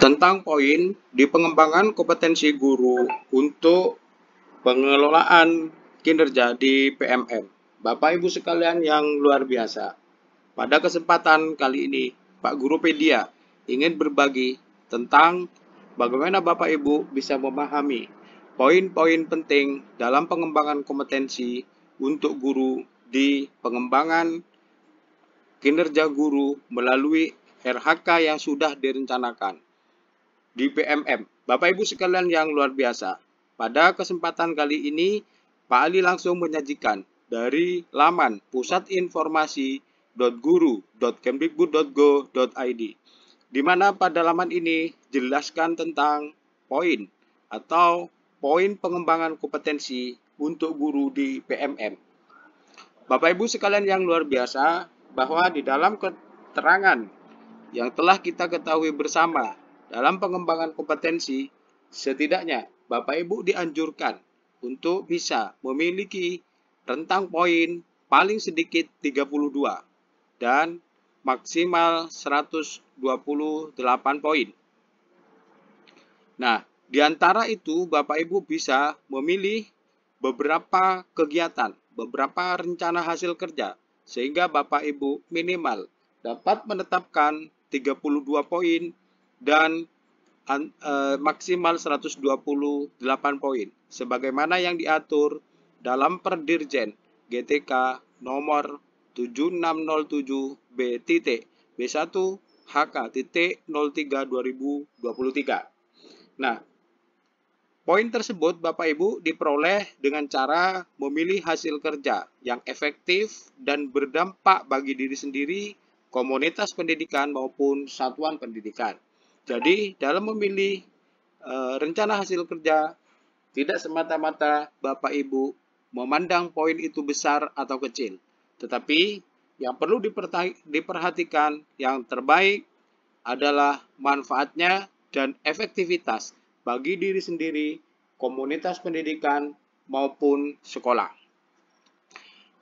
tentang poin di pengembangan kompetensi guru untuk pengelolaan kinerja di PMM. Bapak Ibu sekalian yang luar biasa, pada kesempatan kali ini Pak Gurupedia ingin berbagi tentang bagaimana Bapak Ibu bisa memahami poin-poin penting dalam pengembangan kompetensi untuk guru di pengembangan kinerja guru melalui RHK yang sudah direncanakan di PMM. Bapak Ibu sekalian yang luar biasa, pada kesempatan kali ini Pak Ali langsung menyajikan dari laman pusatinformasi.guru.kemdikbud.go.id, di mana pada laman ini jelaskan tentang poin atau poin pengembangan kompetensi untuk guru di PMM. Bapak Ibu sekalian yang luar biasa, bahwa di dalam keterangan yang telah kita ketahui bersama dalam pengembangan kompetensi, setidaknya Bapak Ibu dianjurkan untuk bisa memiliki rentang poin paling sedikit 32 dan maksimal 128 poin. Nah, di antara itu Bapak Ibu bisa memilih beberapa kegiatan, beberapa rencana hasil kerja, sehingga Bapak Ibu minimal dapat menetapkan 32 poin dan maksimal 128 poin, sebagaimana yang diatur dalam Perdirjen GTK nomor 7607B.B1HK.03/2023. Nah, poin tersebut Bapak Ibu diperoleh dengan cara memilih hasil kerja yang efektif dan berdampak bagi diri sendiri, komunitas pendidikan maupun satuan pendidikan. Jadi dalam memilih rencana hasil kerja, tidak semata-mata Bapak Ibu memandang poin itu besar atau kecil, tetapi yang perlu diperhatikan yang terbaik adalah manfaatnya dan efektivitas bagi diri sendiri, komunitas pendidikan, maupun sekolah.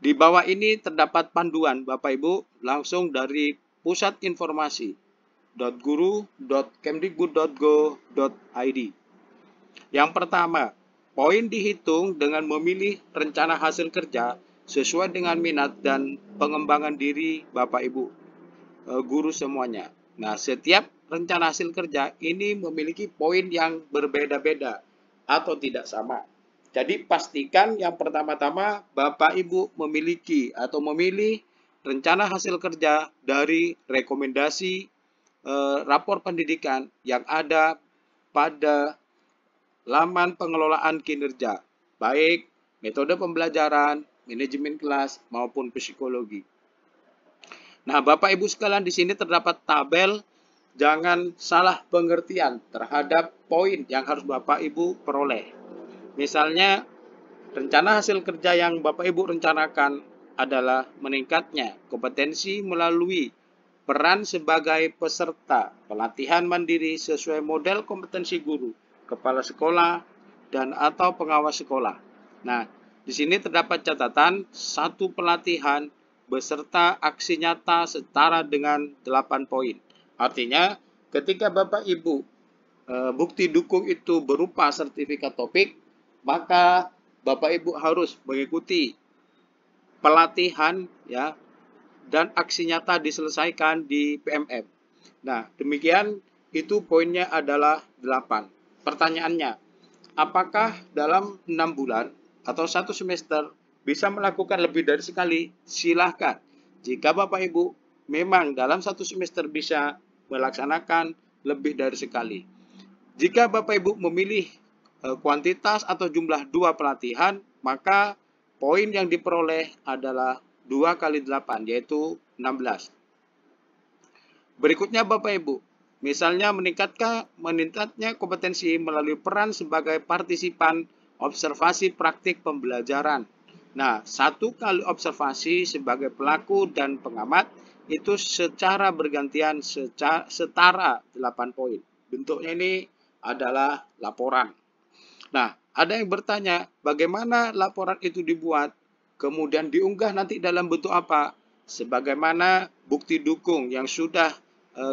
Di bawah ini terdapat panduan Bapak Ibu langsung dari Pusat Informasi.guru.kemdikbud.go.id. Yang pertama, poin dihitung dengan memilih rencana hasil kerja sesuai dengan minat dan pengembangan diri Bapak Ibu guru semuanya. Nah, setiap rencana hasil kerja ini memiliki poin yang berbeda-beda atau tidak sama. Jadi pastikan yang pertama-tama Bapak Ibu memiliki atau memilih rencana hasil kerja dari rekomendasi rapor pendidikan yang ada pada laman pengelolaan kinerja, baik metode pembelajaran, manajemen kelas, maupun psikologi. Nah, Bapak Ibu sekalian, di sini terdapat tabel. Jangan salah pengertian terhadap poin yang harus Bapak Ibu peroleh. Misalnya, rencana hasil kerja yang Bapak Ibu rencanakan adalah meningkatnya kompetensi melalui peran sebagai peserta pelatihan mandiri sesuai model kompetensi guru, kepala sekolah, dan atau pengawas sekolah. Nah, di sini terdapat catatan satu pelatihan beserta aksi nyata setara dengan 8 poin. Artinya, ketika Bapak Ibu bukti dukung itu berupa sertifikat topik, maka Bapak Ibu harus mengikuti pelatihan ya dan aksi nyata diselesaikan di PMM. Nah, demikian itu poinnya adalah 8. Pertanyaannya, apakah dalam 6 bulan atau 1 semester bisa melakukan lebih dari sekali? Silahkan. Jika Bapak Ibu memang dalam 1 semester bisa melaksanakan lebih dari sekali. Jika Bapak Ibu memilih kuantitas atau jumlah 2 pelatihan, maka poin yang diperoleh adalah 2 kali 8, yaitu 16. Berikutnya Bapak Ibu, misalnya meningkatnya kompetensi melalui peran sebagai partisipan observasi praktik pembelajaran. Nah, 1 kali observasi sebagai pelaku dan pengamat itu secara bergantian setara 8 poin. Bentuknya ini adalah laporan. Nah, ada yang bertanya, bagaimana laporan itu dibuat? Kemudian diunggah nanti dalam bentuk apa? Sebagaimana bukti dukung yang sudah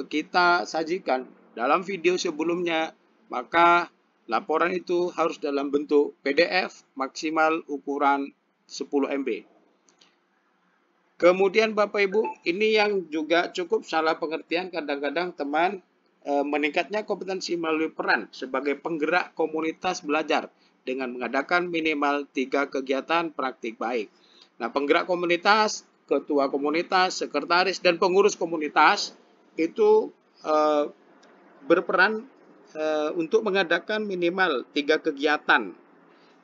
kita sajikan dalam video sebelumnya, maka laporan itu harus dalam bentuk PDF maksimal ukuran 10 MB. Kemudian Bapak Ibu, ini yang juga cukup salah pengertian kadang-kadang teman, meningkatnya kompetensi melalui peran sebagai penggerak komunitas belajar dengan mengadakan minimal 3 kegiatan praktik baik. Nah, penggerak komunitas, ketua komunitas, sekretaris, dan pengurus komunitas itu berperan untuk mengadakan minimal 3 kegiatan.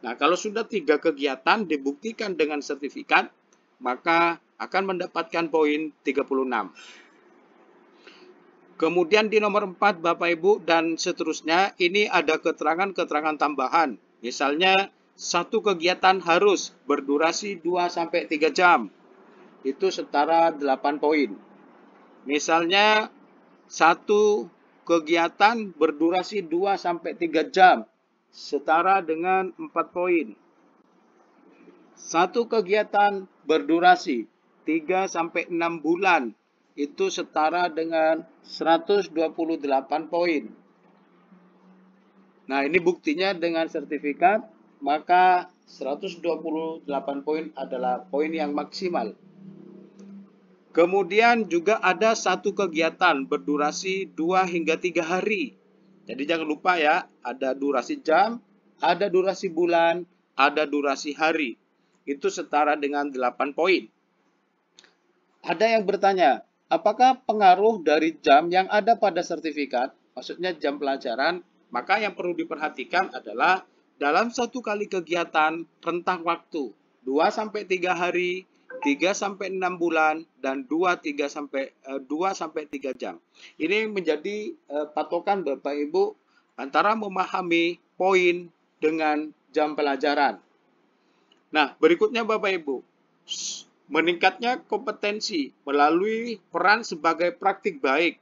Nah, kalau sudah 3 kegiatan dibuktikan dengan sertifikat, maka akan mendapatkan poin 36. Kemudian di nomor 4 Bapak Ibu dan seterusnya, ini ada keterangan-keterangan tambahan. Misalnya, satu kegiatan harus berdurasi 2-3 jam. Itu setara 8 poin. Misalnya, satu kegiatan berdurasi 2-3 jam. Setara dengan 4 poin. Satu kegiatan berdurasi 3-6 bulan. Itu setara dengan 128 poin. Nah, ini buktinya dengan sertifikat, maka 128 poin adalah poin yang maksimal. Kemudian juga ada satu kegiatan berdurasi 2-3 hari. Jadi jangan lupa ya, ada durasi jam, ada durasi bulan, ada durasi hari. Itu setara dengan 8 poin. Ada yang bertanya, apakah pengaruh dari jam yang ada pada sertifikat, maksudnya jam pelajaran, maka yang perlu diperhatikan adalah dalam satu kali kegiatan rentang waktu 2-3 hari, 3-6 bulan, dan 2-3 jam. Ini menjadi patokan Bapak Ibu antara memahami poin dengan jam pelajaran. Nah, berikutnya Bapak Ibu, meningkatnya kompetensi melalui peran sebagai praktik baik,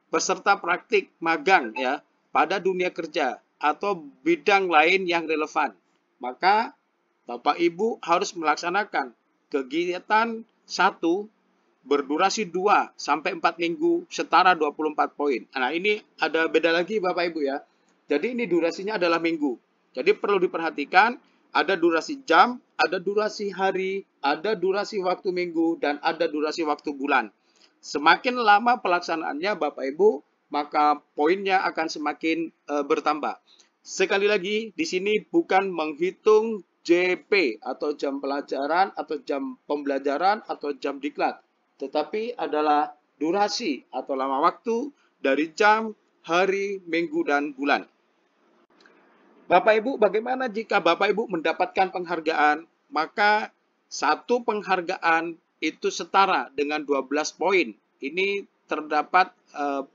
peserta praktik magang ya pada dunia kerja atau bidang lain yang relevan. Maka Bapak Ibu harus melaksanakan kegiatan 1 berdurasi 2-4 minggu setara 24 poin. Nah, ini ada beda lagi Bapak Ibu ya. Jadi ini durasinya adalah minggu. Jadi perlu diperhatikan, ada durasi jam, ada durasi hari, ada durasi waktu minggu, dan ada durasi waktu bulan. Semakin lama pelaksanaannya Bapak Ibu, maka poinnya akan semakin bertambah. Sekali lagi, di sini bukan menghitung JP atau jam pelajaran, atau jam pembelajaran, atau jam diklat. Tetapi adalah durasi atau lama waktu dari jam, hari, minggu, dan bulan. Bapak Ibu, bagaimana jika Bapak Ibu mendapatkan penghargaan? Maka satu penghargaan itu setara dengan 12 poin. Ini terdapat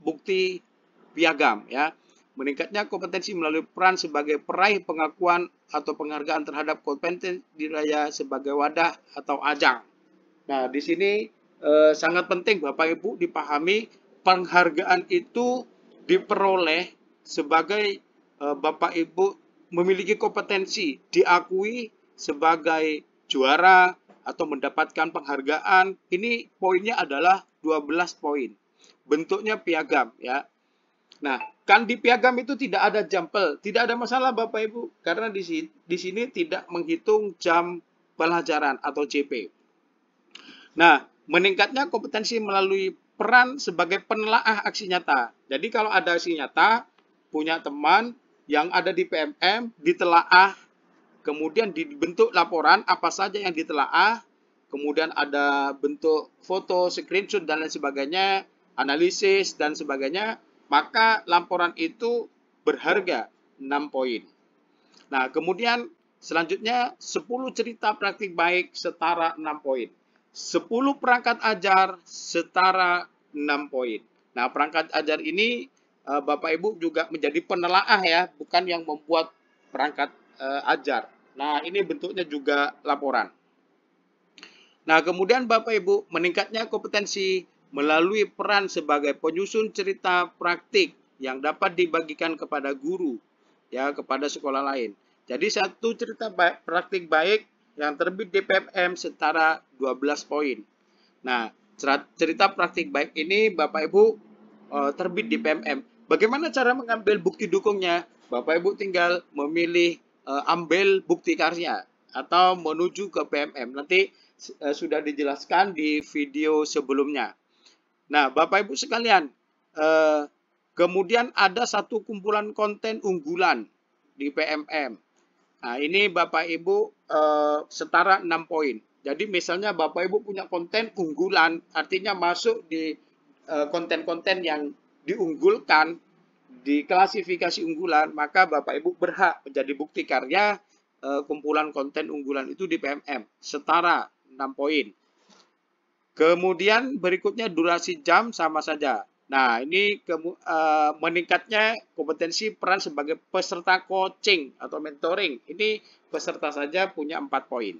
bukti piagam ya. Meningkatnya kompetensi melalui peran sebagai peraih pengakuan atau penghargaan terhadap kompetensi daya sebagai wadah atau ajang. Nah, di sini sangat penting Bapak Ibu dipahami, penghargaan itu diperoleh sebagai Bapak Ibu memiliki kompetensi, diakui sebagai juara atau mendapatkan penghargaan. Ini poinnya adalah 12 poin. Bentuknya piagam ya. Nah, kan di piagam itu tidak ada jampel, tidak ada masalah Bapak Ibu, karena di sini tidak menghitung jam pelajaran atau JP. Nah, meningkatnya kompetensi melalui peran sebagai penelaah aksi nyata. Jadi kalau ada aksi nyata, punya teman yang ada di PMM, ditelaah, kemudian dibentuk laporan apa saja yang ditelaah, kemudian ada bentuk foto, screenshot, dan lain sebagainya, analisis, dan sebagainya, maka laporan itu berharga 6 poin. Nah, kemudian selanjutnya 10 cerita praktik baik setara 6 poin. 10 perangkat ajar setara 6 poin. Nah, perangkat ajar ini Bapak Ibu juga menjadi penelaah ya, bukan yang membuat perangkat ajar. Nah, ini bentuknya juga laporan. Nah, kemudian Bapak Ibu, meningkatnya kompetensi melalui peran sebagai penyusun cerita praktik yang dapat dibagikan kepada guru, ya, kepada sekolah lain. Jadi, satu cerita praktik baik yang terbit di PMM setara 12 poin. Nah, cerita praktik baik ini Bapak Ibu terbit di PMM. Bagaimana cara mengambil bukti dukungnya? Bapak Ibu tinggal memilih ambil bukti karya atau menuju ke PMM. Nanti sudah dijelaskan di video sebelumnya. Nah, Bapak Ibu sekalian, kemudian ada satu kumpulan konten unggulan di PMM. Nah, ini Bapak Ibu setara 6 poin. Jadi misalnya Bapak Ibu punya konten unggulan, artinya masuk di konten-konten yang diunggulkan, di klasifikasi unggulan, maka Bapak Ibu berhak menjadi bukti karya kumpulan konten unggulan itu di PMM, setara 6 poin. Kemudian berikutnya durasi jam sama saja. Nah, ini meningkatnya kompetensi peran sebagai peserta coaching atau mentoring. Ini peserta saja punya 4 poin.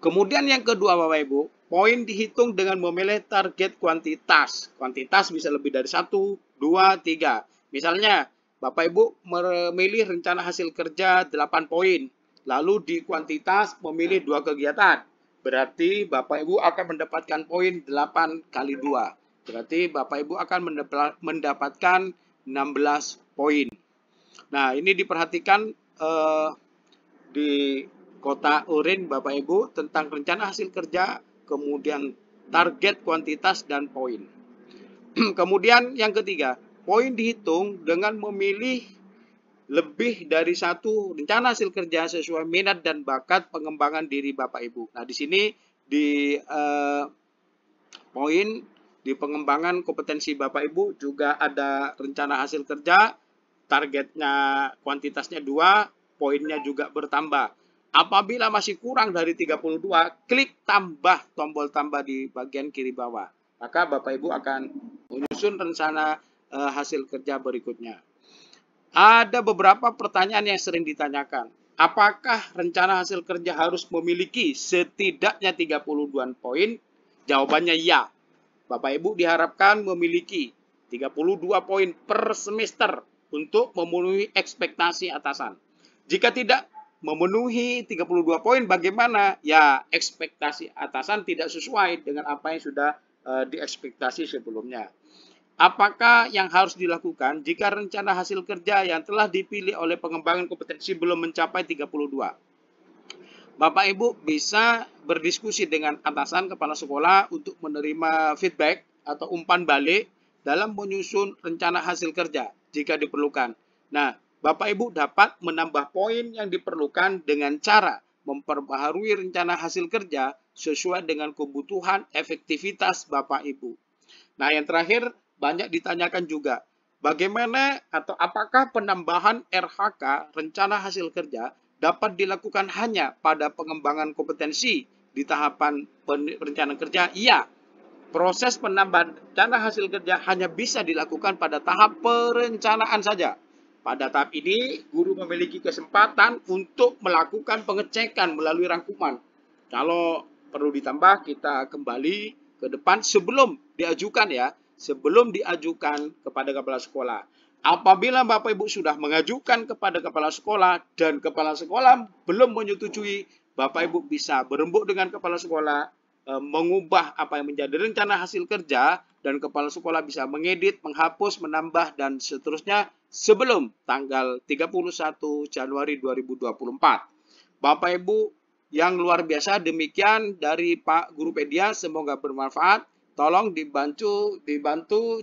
Kemudian yang kedua Bapak Ibu, poin dihitung dengan memilih target kuantitas. Kuantitas bisa lebih dari 1, 2, 3. Misalnya, Bapak Ibu memilih rencana hasil kerja 8 poin. Lalu di kuantitas memilih 2 kegiatan. Berarti Bapak Ibu akan mendapatkan poin 8 kali 2. Berarti Bapak Ibu akan mendapatkan 16 poin. Nah, ini diperhatikan di kotak oranye Bapak Ibu tentang rencana hasil kerja, kemudian target, kuantitas, dan poin. Kemudian yang ketiga, poin dihitung dengan memilih lebih dari satu rencana hasil kerja sesuai minat dan bakat pengembangan diri Bapak Ibu. Nah, di sini di poin di pengembangan kompetensi Bapak Ibu juga ada rencana hasil kerja, targetnya kuantitasnya 2, poinnya juga bertambah. Apabila masih kurang dari 32, klik tambah tombol tambah di bagian kiri bawah. Maka Bapak Ibu akan menyusun rencana hasil kerja berikutnya. Ada beberapa pertanyaan yang sering ditanyakan. Apakah rencana hasil kerja harus memiliki setidaknya 32 poin? Jawabannya ya. Bapak Ibu diharapkan memiliki 32 poin per semester untuk memenuhi ekspektasi atasan. Jika tidak memenuhi 32 poin, bagaimana? Ya, ekspektasi atasan tidak sesuai dengan apa yang sudah diekspektasi sebelumnya. Apakah yang harus dilakukan jika rencana hasil kerja yang telah dipilih oleh pengembangan kompetensi belum mencapai 32? Bapak Ibu bisa berdiskusi dengan atasan kepala sekolah untuk menerima feedback atau umpan balik dalam menyusun rencana hasil kerja jika diperlukan. Nah, Bapak Ibu dapat menambah poin yang diperlukan dengan cara memperbaharui rencana hasil kerja sesuai dengan kebutuhan efektivitas Bapak Ibu. Nah, yang terakhir banyak ditanyakan juga, bagaimana atau apakah penambahan RHK rencana hasil kerja dapat dilakukan hanya pada pengembangan kompetensi di tahapan perencanaan kerja? Iya, proses penambahan rencana hasil kerja hanya bisa dilakukan pada tahap perencanaan saja. Pada tahap ini, guru memiliki kesempatan untuk melakukan pengecekan melalui rangkuman. Kalau perlu ditambah, kita kembali ke depan sebelum diajukan ya, sebelum diajukan kepada kepala sekolah. Apabila Bapak Ibu sudah mengajukan kepada kepala sekolah dan kepala sekolah belum menyetujui, Bapak Ibu bisa berembuk dengan kepala sekolah, mengubah apa yang menjadi rencana hasil kerja, dan kepala sekolah bisa mengedit, menghapus, menambah, dan seterusnya sebelum tanggal 31 Januari 2024. Bapak Ibu yang luar biasa, demikian dari Pak Gurupedia, semoga bermanfaat. Tolong dibantu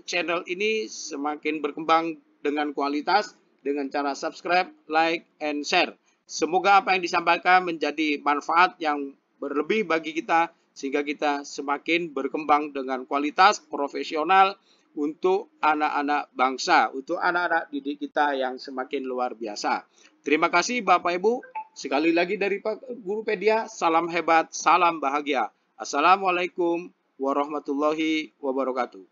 channel ini semakin berkembang dengan kualitas dengan cara subscribe, like, and share. Semoga apa yang disampaikan menjadi manfaat yang berlebih bagi kita sehingga kita semakin berkembang dengan kualitas profesional untuk anak-anak bangsa, untuk anak-anak didik kita yang semakin luar biasa. Terima kasih Bapak Ibu. Sekali lagi dari Pak Gurupedia, salam hebat, salam bahagia. Assalamualaikum warahmatullahi wabarakatuh.